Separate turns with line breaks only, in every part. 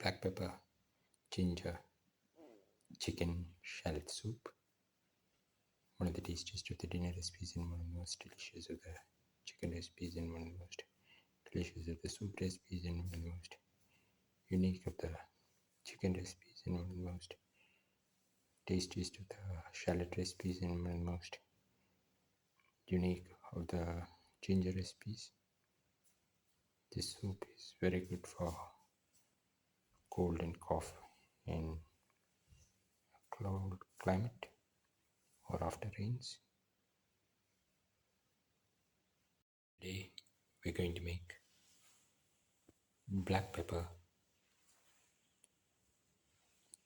black pepper, ginger, chicken shallot soup. One of the tastiest of the dinner recipes and one of the most delicious of the chicken recipes and one of the most delicious of the soup recipes and one of the most unique of the chicken recipes and one of the most tastiest of the shallot recipes and one of the most unique of the ginger recipes. This soup is very good for cold and cough in a cold climate or after rains. Today we're going to make black pepper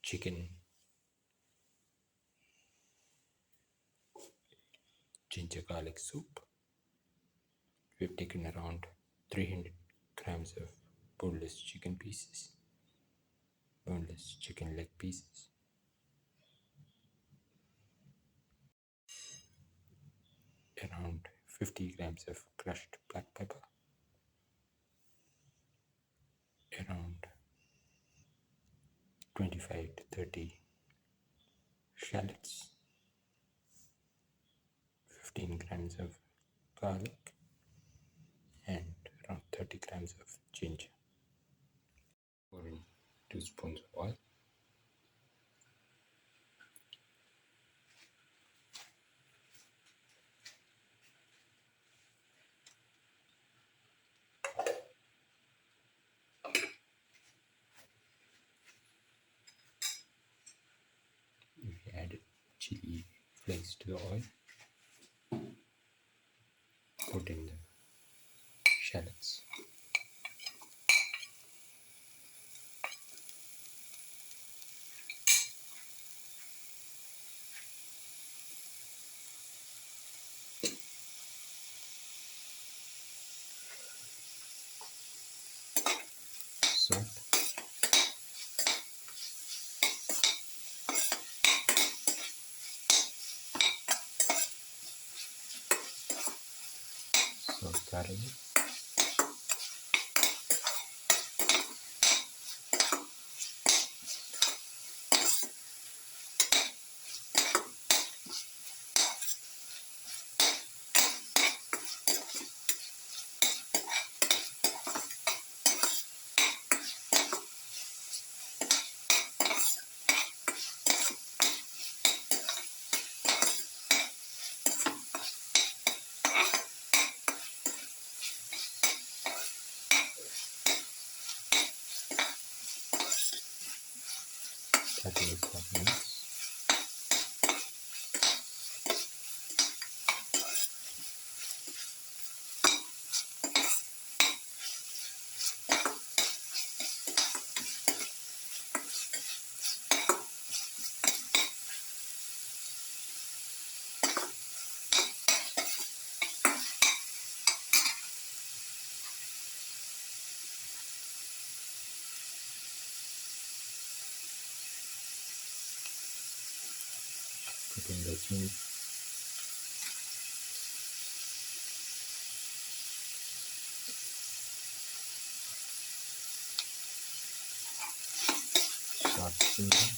chicken ginger garlic soup. We've taken around 300 grams of boneless chicken pieces, boneless chicken leg pieces, around 50 grams of crushed black pepper, around 25 to 30 shallots, 15 grams of garlic, and around 30 grams of ginger. Pour in 2 spoons of oil. We add chili flakes to the oil. Put in the shallots. Salt. Salt thoroughly. That is 4 minutes. Put in the ginger. Start simmering.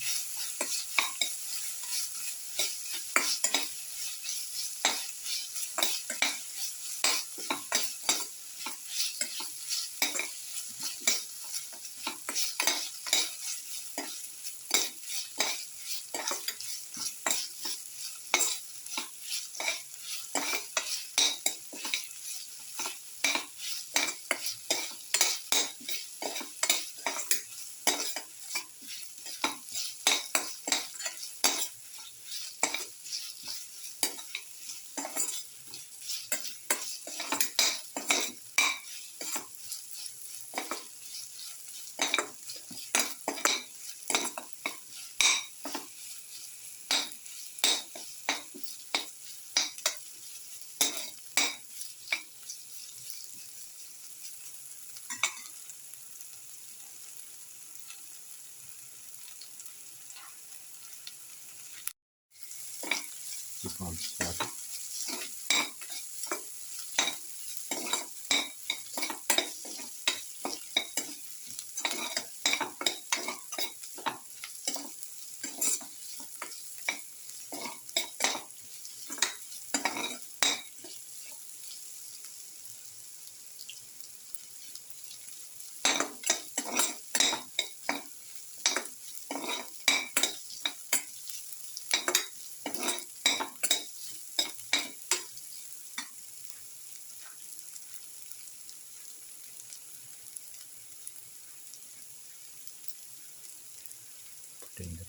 Keep on starting.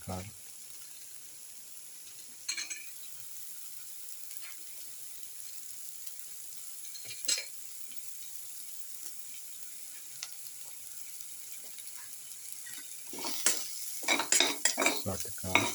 garlic, salt the garlic,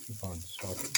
keep on sauteing.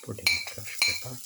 Put in crushed pepper,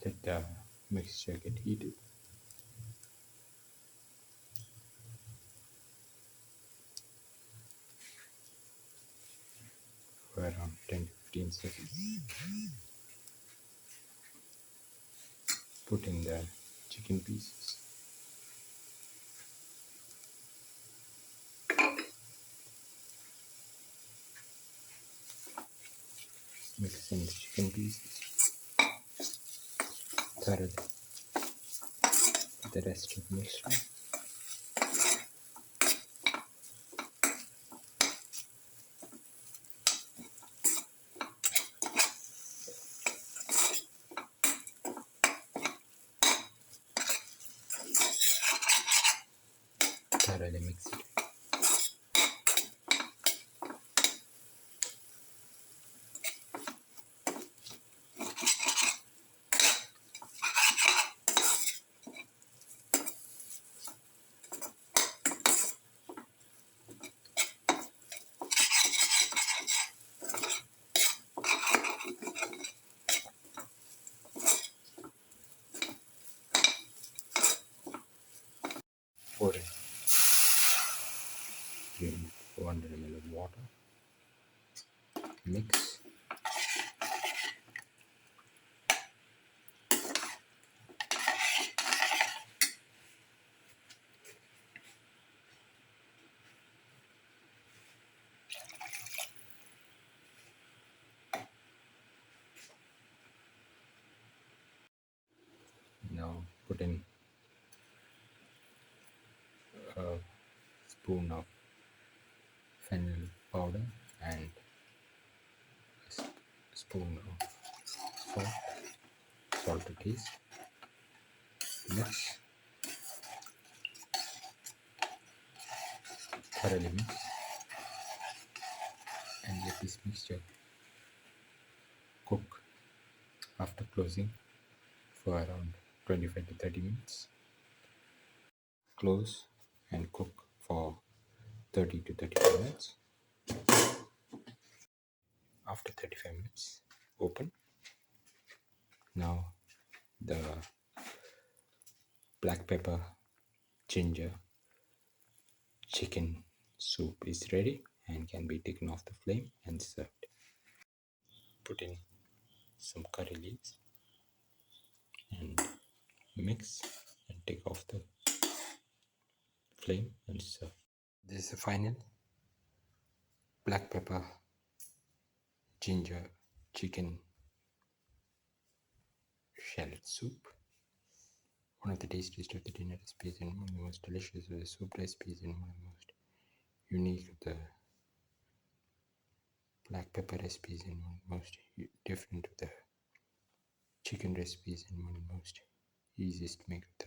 let the mixture get heated. For around 10 to 15 seconds. Put in the chicken pieces. Mix in the chicken pieces thoroughly with the rest of the mixture. Thoroughly mix it. Pour in 400 ml of water. Mix. Now put in a spoon of fennel powder and a spoon of salt to taste. Mix, thoroughly mix, and let this mixture cook after closing for around 25 to 30 minutes. Close and cook for 30 to 35 minutes. After 35 minutes, open. Now the black pepper, ginger, chicken soup is ready and can be taken off the flame and served. Put in some curry leaves and mix and take off the flame and serve. This is the final black pepper, ginger, chicken shallot soup. One of the tastiest of the dinner recipes and one of the most delicious of the soup recipes and one of the most unique of the black pepper recipes and one of the most different of the chicken recipes and one of the most easiest to make of the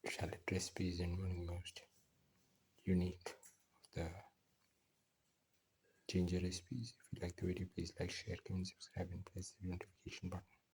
shallot recipes and one of the most unique of the ginger recipes. If you like the video, please like, share, comment, subscribe and press the notification button.